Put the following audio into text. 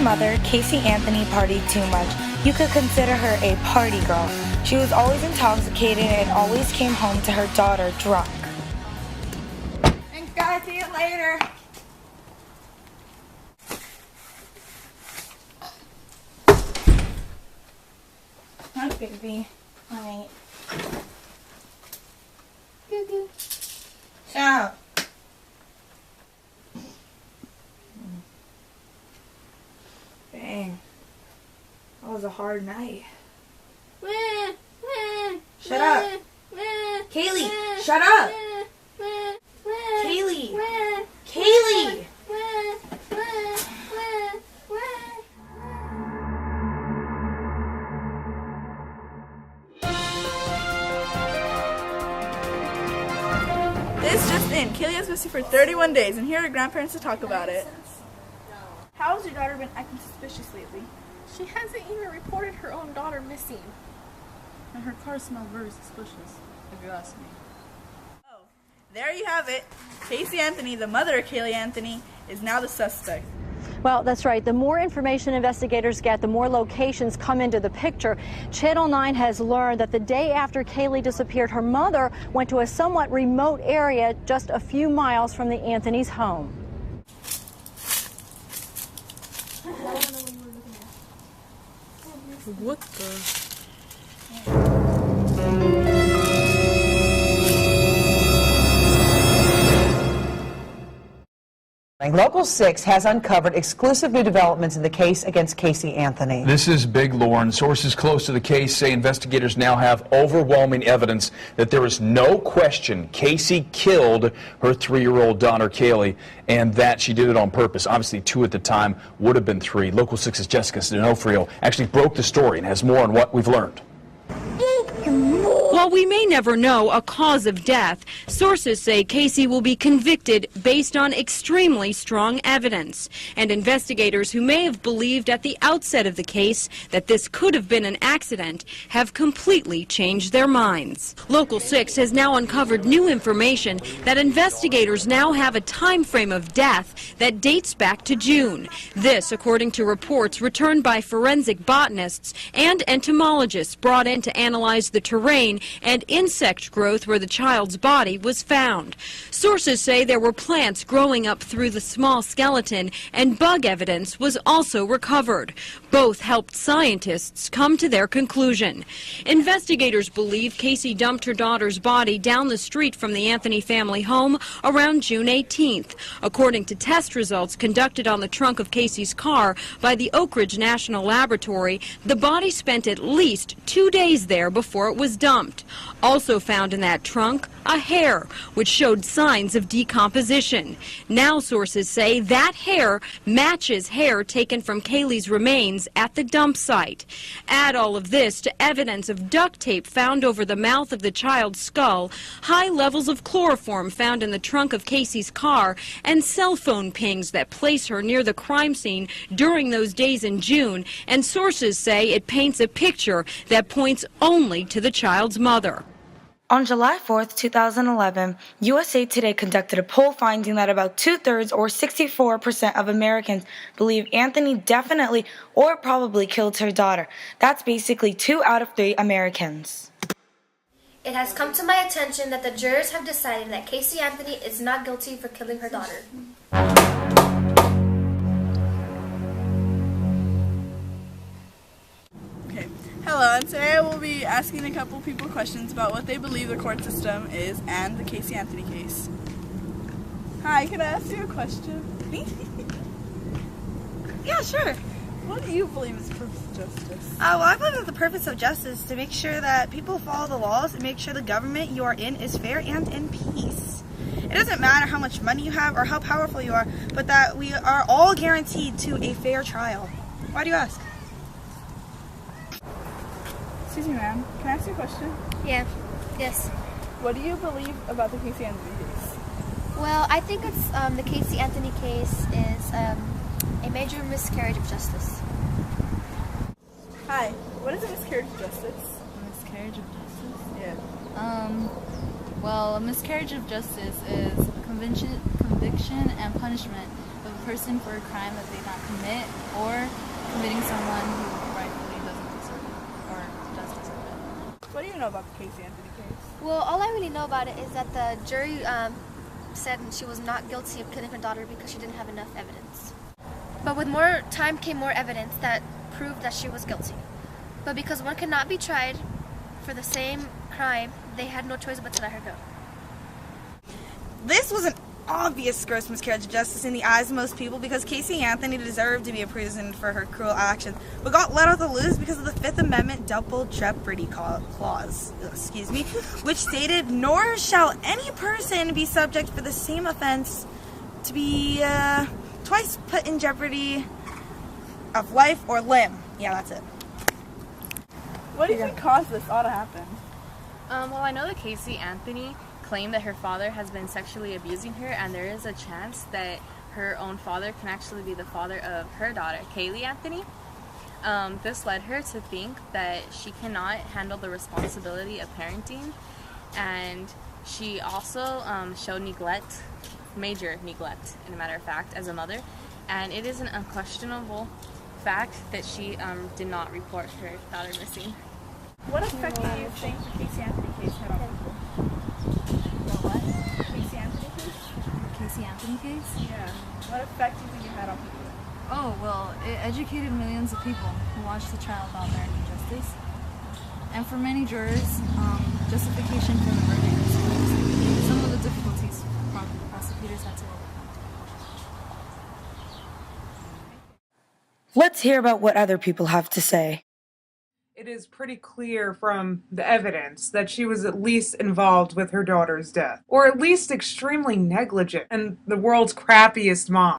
mother, Casey Anthony, partied too much. You could consider her a party girl. She was always intoxicated and always came home to her daughter drunk. Thanks, guys. See you later. Hi, baby. All right. Goo-goo. Shut up. Dang. That was a hard night. Shut up. Kaylee, shut up. Kaylee. Kaylee. This just in. Kaylee has missing for 31 days, and here are her grandparents to talk about it. How has your daughter been acting suspicious lately? She hasn't even reported her own daughter missing. And her car smelled very suspicious, if you ask me. Oh, there you have it. Casey Anthony, the mother of Kaylee Anthony, is now the suspect. Well, that's right. The more information investigators get, the more locations come into the picture. Channel 9 has learned that the day after Kaylee disappeared, her mother went to a somewhat remote area just a few miles from the Anthony's home. What the? Local 6 has uncovered exclusive new developments in the case against Casey Anthony. This is big, Lauren. Sources close to the case say investigators now have overwhelming evidence that there is no question Casey killed her 3-year-old daughter, Kaylee, and that she did it on purpose. Obviously, 2 at the time, would have been 3. Local 6's Jessica D'Onofrio actually broke the story and has more on what we've learned. While we may never know a cause of death, sources say Casey will be convicted based on extremely strong evidence. And investigators who may have believed at the outset of the case that this could have been an accident have completely changed their minds. Local 6 has now uncovered new information that investigators now have a time frame of death that dates back to June. This, according to reports returned by forensic botanists and entomologists brought in to analyze the terrain and insect growth where the child's body was found. Sources say there were plants growing up through the small skeleton, and bug evidence was also recovered. Both helped scientists come to their conclusion. Investigators believe Casey dumped her daughter's body down the street from the Anthony family home around June 18th. According to test results conducted on the trunk of Casey's car by the Oak Ridge National Laboratory, the body spent at least 2 days there before it was dumped. Also found in that trunk, a hair, which showed signs of decomposition. Now sources say that hair matches hair taken from Kaylee's remains at the dump site. Add all of this to evidence of duct tape found over the mouth of the child's skull, high levels of chloroform found in the trunk of Casey's car, and cell phone pings that place her near the crime scene during those days in June, and sources say it paints a picture that points only to the child's mother. On July 4th, 2011, USA Today conducted a poll finding that about 2/3 or 64% of Americans believe Anthony definitely or probably killed her daughter. That's basically 2 out of 3 Americans. It has come to my attention that the jurors have decided that Casey Anthony is not guilty for killing her daughter. Hello, and today I will be asking a couple people questions about what they believe the court system is and the Casey Anthony case. Hi, can I ask you a question? Yeah, sure. What do you believe is the purpose of justice? Well, I believe that the purpose of justice is to make sure that people follow the laws and make sure the government you are in is fair and in peace. It doesn't matter how much money you have or how powerful you are, but that we are all guaranteed to a fair trial. Why do you ask? Excuse me, ma'am. Can I ask you a question? Yeah. Yes. What do you believe about the Casey Anthony case? Well, I think it's the Casey Anthony case is a major miscarriage of justice. Hi. What is a miscarriage of justice? A miscarriage of justice? Yeah. Well, a miscarriage of justice is conviction and punishment of person for a crime that they did not commit, or committing someone who rightfully doesn't deserve it, or does deserve it. What do you know about the Casey Anthony case? Well, all I really know about it is that the jury said she was not guilty of killing her daughter because she didn't have enough evidence. But with more time came more evidence that proved that she was guilty. But because one cannot be tried for the same crime, they had no choice but to let her go. This was an obvious gross miscarriage of justice in the eyes of most people because Casey Anthony deserved to be imprisoned for her cruel actions, but got let off the loose because of the Fifth Amendment double jeopardy clause, which stated, "Nor shall any person be subject for the same offense to be twice put in jeopardy of life or limb." Yeah, that's it. What do you think caused this all to happen? Well, I know that Casey Anthony claimed that her father has been sexually abusing her, and there is a chance that her own father can actually be the father of her daughter, Kaylee Anthony. This led her to think that she cannot handle the responsibility of parenting, and she also showed neglect, major neglect, in a matter of fact, as a mother, and it is an unquestionable fact that she did not report her daughter missing. What effect do you think the Casey Anthony case had on people? The what? Casey Anthony case? The Casey Anthony case? Yeah. What effect do you think it had on people? Oh, well, it educated millions of people who watched the trial about American justice. And for many jurors, justification for the verdict is some of the difficulties prosecutors had to overcome. Let's hear about what other people have to say. It is pretty clear from the evidence that she was at least involved with her daughter's death, or at least extremely negligent, and the world's crappiest mom.